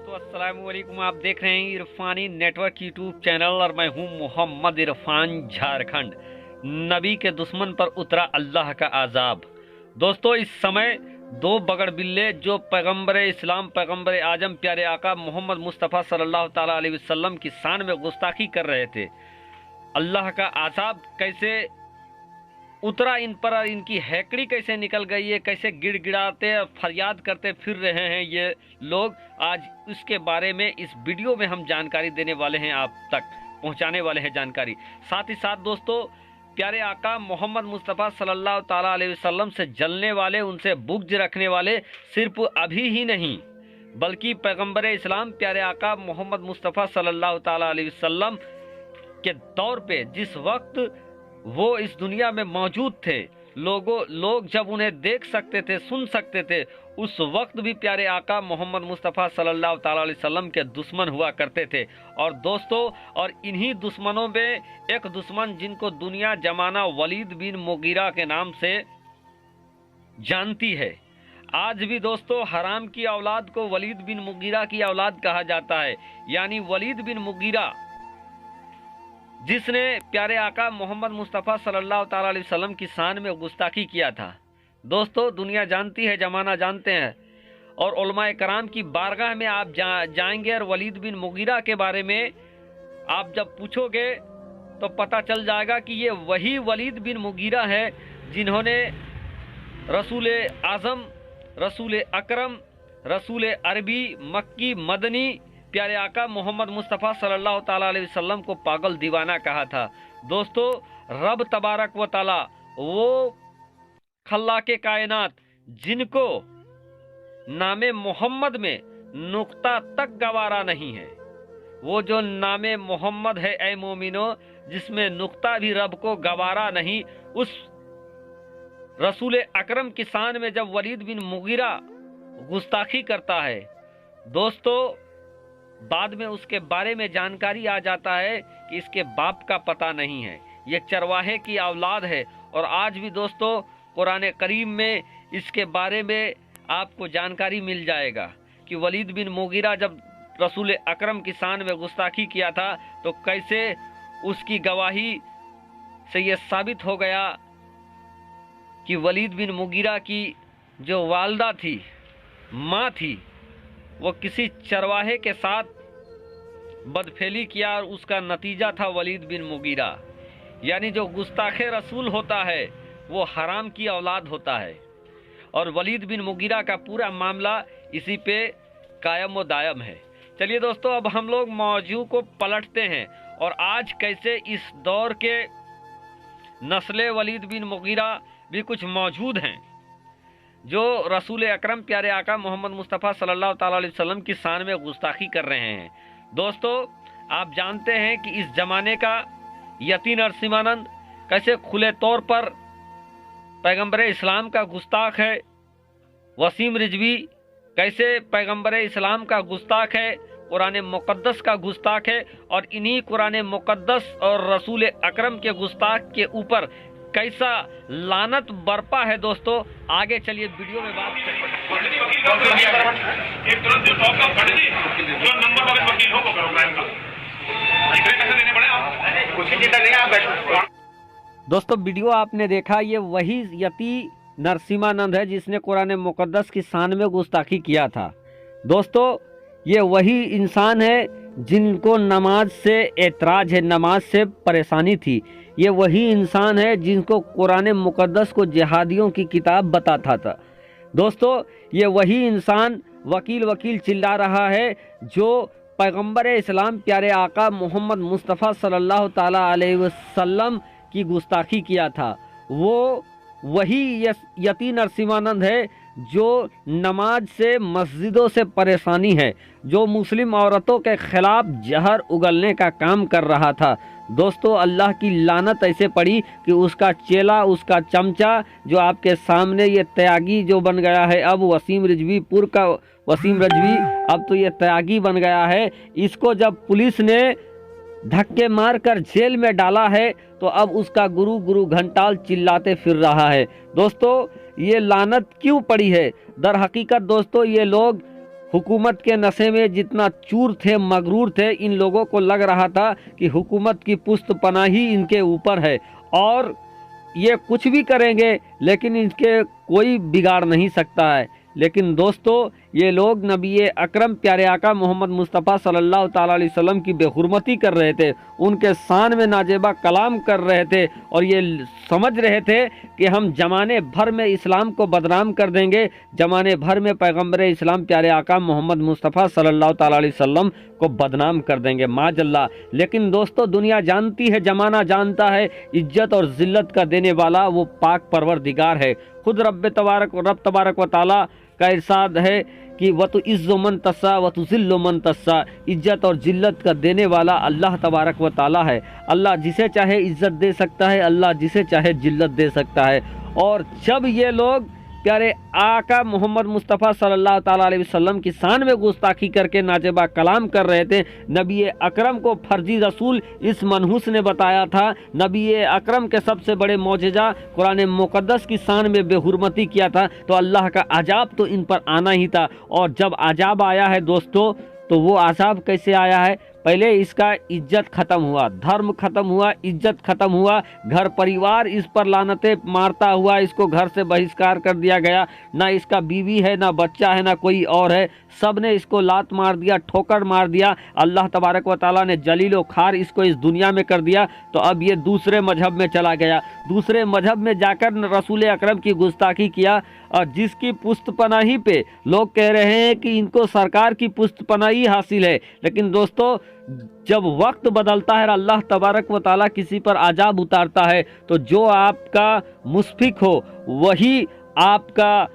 दोस्तों अस्सलाम वालेकुम। आप देख रहे हैं इरफानी नेटवर्क यूट्यूब चैनल और मैं हूं मोहम्मद इरफान झारखंड। नबी के दुश्मन पर उतरा अल्लाह का अजाब। दोस्तों इस समय दो बगड़ बिल्ले जो पैगंबर इस्लाम पैगंबर आजम प्यारे आका मोहम्मद मुस्तफ़ा सल्लल्लाहु ताला अलैहि वसल्लम की शान में गुस्ताखी कर रहे थे। अल्लाह का अजाब कैसे उतरा इन पर, इनकी हैकड़ी कैसे निकल गई है, कैसे गिड़गिड़ाते और फरियाद करते फिर रहे हैं ये लोग, आज उसके बारे में इस वीडियो में हम जानकारी देने वाले हैं, आप तक पहुंचाने वाले हैं जानकारी। साथ ही साथ दोस्तों प्यारे आका मोहम्मद मुस्तफ़ा सल्लल्लाहु ताला अलैहि वसल्लम से जलने वाले, उनसे बुग़्ज़ रखने वाले सिर्फ अभी ही नहीं बल्कि पैगंबर इस्लाम प्यारे आका मोहम्मद मुस्तफ़ा सल्लल्लाहु ताला अलैहि वसल्लम के दौर पे जिस वक्त वो इस दुनिया में मौजूद थे, लोग जब उन्हें देख सकते थे, सुन सकते थे, उस वक्त भी प्यारे आका मोहम्मद मुस्तफ़ा सल्लल्लाहु ताला अलैहि वसल्लम के दुश्मन हुआ करते थे। और दोस्तों और इन्हीं दुश्मनों में एक दुश्मन जिनको दुनिया जमाना वलीद बिन मुगीरा के नाम से जानती है। आज भी दोस्तों हराम की औलाद को वलीद बिन मुगीरा की औलाद कहा जाता है, यानी वलीद बिन मुगीरा जिसने प्यारे आका मोहम्मद मुस्तफ़ा सल्लल्लाहु ताला अलैहि वसल्लम की शान में गुस्ताखी किया था। दोस्तों दुनिया जानती है, जमाना जानते हैं, और उलमाए कराम की बारगाह में आप जाएंगे और वलीद बिन मुगीरा के बारे में आप जब पूछोगे तो पता चल जाएगा कि ये वही वलीद बिन मुगीरा है जिन्होंने रसूल आज़म, रसूल अकरम, रसूल अरबी, मक्की, मदनी प्यारे आका मोहम्मद मुस्तफ़ा सल्लल्लाहु ताला अलैहि वसल्लम को पागल दीवाना कहा था। दोस्तों रब तबारक व ताला वो खल्लाके कायनात जिनको नामे मोहम्मद में नुक्ता तक गवारा नहीं है, वो जो नामे मोहम्मद है ए मोमिनो जिसमें नुक्ता भी रब को गवारा नहीं, उस रसूल अकरम की शान में जब वलीद बिन मुगीरा गुस्ताखी करता है, दोस्तों बाद में उसके बारे में जानकारी आ जाता है कि इसके बाप का पता नहीं है, ये चरवाहे की औलाद है। और आज भी दोस्तों कुरान करीम में इसके बारे में आपको जानकारी मिल जाएगा कि वलीद बिन मुगीरा जब रसूल अकरम की शान में गुस्ताखी किया था तो कैसे उसकी गवाही से ये साबित हो गया कि वलीद बिन मुगीरा की जो वालदा थी, माँ थी, वो किसी चरवाहे के साथ बदफेली किया और उसका नतीजा था वलीद बिन मुगीरा। यानी जो गुस्ताखे रसूल होता है वो हराम की औलाद होता है, और वलीद बिन मुगीरा का पूरा मामला इसी पे कायम व दायम है। चलिए दोस्तों अब हम लोग मौजू को पलटते हैं और आज कैसे इस दौर के नस्ल वलीद बिन मुगीरा भी कुछ मौजूद हैं जो रसूल अकरम प्यारे आका मोहम्मद मुस्तफ़ा सल्लल्लाहु ताला अलैहि वसल्लम की शान में गुस्ताखी कर रहे हैं। दोस्तों आप जानते हैं कि इस ज़माने का यती नरसिम्हानंद कैसे खुले तौर पर पैगंबर इस्लाम का गुस्ताख है, वसीम रिजवी कैसे पैगंबर इस्लाम का गुस्ताख है, कुरान मुक़द्दस का गुस्ताख है, और इन्हीं कुरान मुक़द्दस और रसूल अकरम के गुस्ताख के ऊपर कैसा लानत बरपा है। दोस्तों आगे चलिए वीडियो में बात दोस्तों वीडियो आपने देखा, ये वही यती नरसिम्हानंद है जिसने कुरान मुक़द्दस की शान में गुस्ताखी किया था। दोस्तों ये वही इंसान है जिनको नमाज से एतराज़ है, नमाज से परेशानी थी। ये वही इंसान है जिनको कुरान मुक़द्दस को जिहादियों की किताब बताता था। दोस्तों ये वही इंसान वकील वकील चिल्ला रहा है जो पैगंबर इस्लाम प्यारे आका मोहम्मद मुस्तफ़ा सल्लल्लाहु ताला अलैहि वसल्लम की गुस्ताखी किया था। वो वही यती नरसिम्हानंद है जो नमाज से, मस्जिदों से परेशानी है, जो मुस्लिम औरतों के ख़िलाफ़ जहर उगलने का काम कर रहा था। दोस्तों अल्लाह की लानत ऐसे पड़ी कि उसका चेला, उसका चमचा जो आपके सामने ये त्यागी जो बन गया है, अब वसीम रिजवीपुर का वसीम रिजवी अब तो ये त्यागी बन गया है। इसको जब पुलिस ने धक्के मारकर जेल में डाला है तो अब उसका गुरु घंटाल चिल्लाते फिर रहा है। दोस्तों ये लानत क्यों पड़ी है? दर हकीकत दोस्तों ये लोग हुकूमत के नशे में जितना चूर थे, मगरूर थे, इन लोगों को लग रहा था कि हुकूमत की पुश्त पनाही इनके ऊपर है और ये कुछ भी करेंगे लेकिन इनके कोई बिगाड़ नहीं सकता है। लेकिन दोस्तों ये लोग नबी अकरम प्यारे आका मोहम्मद मुस्तफ़ा सल्लल्लाहु ताला अलैहि वसल्लम की बेहुरमती कर रहे थे, उनके शान में नाजेबा कलाम कर रहे थे और ये समझ रहे थे कि हम ज़माने भर में इस्लाम को बदनाम कर देंगे, ज़माने भर में पैगम्बर इस्लाम प्यारे आका मोहम्मद मुस्तफ़ा सल्लल्लाहु ताला अलैहि वसल्लम को बदनाम कर देंगे माजल्ला। लेकिन दोस्तों दुनिया जानती है, ज़माना जानता है, इज्जत और ज़िल्लत का देने वाला वो पाक परवरदिगार है। खुद रब तबारक व ताला का इरशाद है कि वतु इज़्ज़ु मन तस्सा वतु ज़िल्लु मन तस्सा, इज्जत और जिल्लत का देने वाला अल्लाह तबारक व ताला है। अल्लाह जिसे चाहे इज्जत दे सकता है, अल्लाह जिसे चाहे जिल्लत दे सकता है। और जब ये लोग प्यारे आका मोहम्मद मुस्तफ़ा सल्लल्लाहु ताला अलैहि वसल्लम की शान में गुस्ताखी करके नाजेबा कलाम कर रहे थे, नबी अकरम को फर्जी रसूल इस मनहूस ने बताया था, नबी अकरम के सबसे बड़े मौजज़ा कुरान मुक़द्दस की शान में बेहुरमती किया था, तो अल्लाह का अजाब तो इन पर आना ही था। और जब अजाब आया है दोस्तों, तो वो अजाब कैसे आया है? पहले इसका इज्जत ख़त्म हुआ, धर्म ख़त्म हुआ, इज्जत ख़त्म हुआ, घर परिवार इस पर लानतें मारता हुआ इसको घर से बहिष्कार कर दिया गया। ना इसका बीवी है, ना बच्चा है, ना कोई और है, सब ने इसको लात मार दिया, ठोकर मार दिया। अल्लाह तबारक व ताला ने जलीलो खार इसको इस दुनिया में कर दिया। तो अब ये दूसरे मजहब में चला गया, दूसरे मजहब में जाकर रसूल अकरम की गुस्ताखी किया, और जिसकी पुश्त पनाही पे लोग कह रहे हैं कि इनको सरकार की पुश्त पनाही हासिल है। लेकिन दोस्तों जब वक्त बदलता है, अल्लाह तबारक व ताला किसी पर अजाब उतारता है, तो जो आपका मुस्फिक हो वही आपका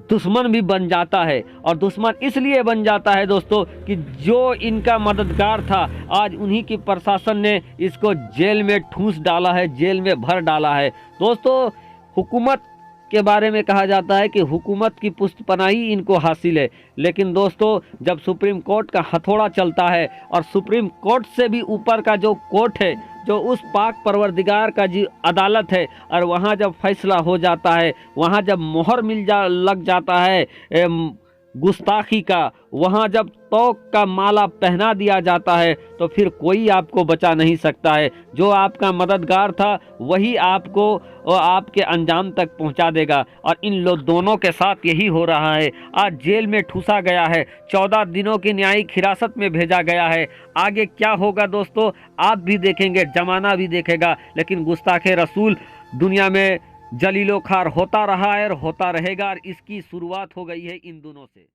दुश्मन भी बन जाता है। और दुश्मन इसलिए बन जाता है दोस्तों कि जो इनका मददगार था, आज उन्हीं की प्रशासन ने इसको जेल में ठूंस डाला है, जेल में भर डाला है। दोस्तों हुकूमत के बारे में कहा जाता है कि हुकूमत की पुश्त पनाही इनको हासिल है। लेकिन दोस्तों जब सुप्रीम कोर्ट का हथौड़ा चलता है और सुप्रीम कोर्ट से भी ऊपर का जो कोर्ट है, जो उस पाक परवरदिगार का जी अदालत है, और वहाँ जब फैसला हो जाता है, वहाँ जब मोहर लग जाता है गुस्ताखी का, वहाँ जब तौक का माला पहना दिया जाता है, तो फिर कोई आपको बचा नहीं सकता है। जो आपका मददगार था वही आपको और आपके अंजाम तक पहुँचा देगा। और इन लोग दोनों के साथ यही हो रहा है। आज जेल में ठूसा गया है, 14 दिनों की न्यायिक हिरासत में भेजा गया है। आगे क्या होगा दोस्तों आप भी देखेंगे, जमाना भी देखेगा। लेकिन गुस्ताखे रसूल दुनिया में जलीलो खार होता रहा है और होता रहेगा, और इसकी शुरुआत हो गई है इन दोनों से।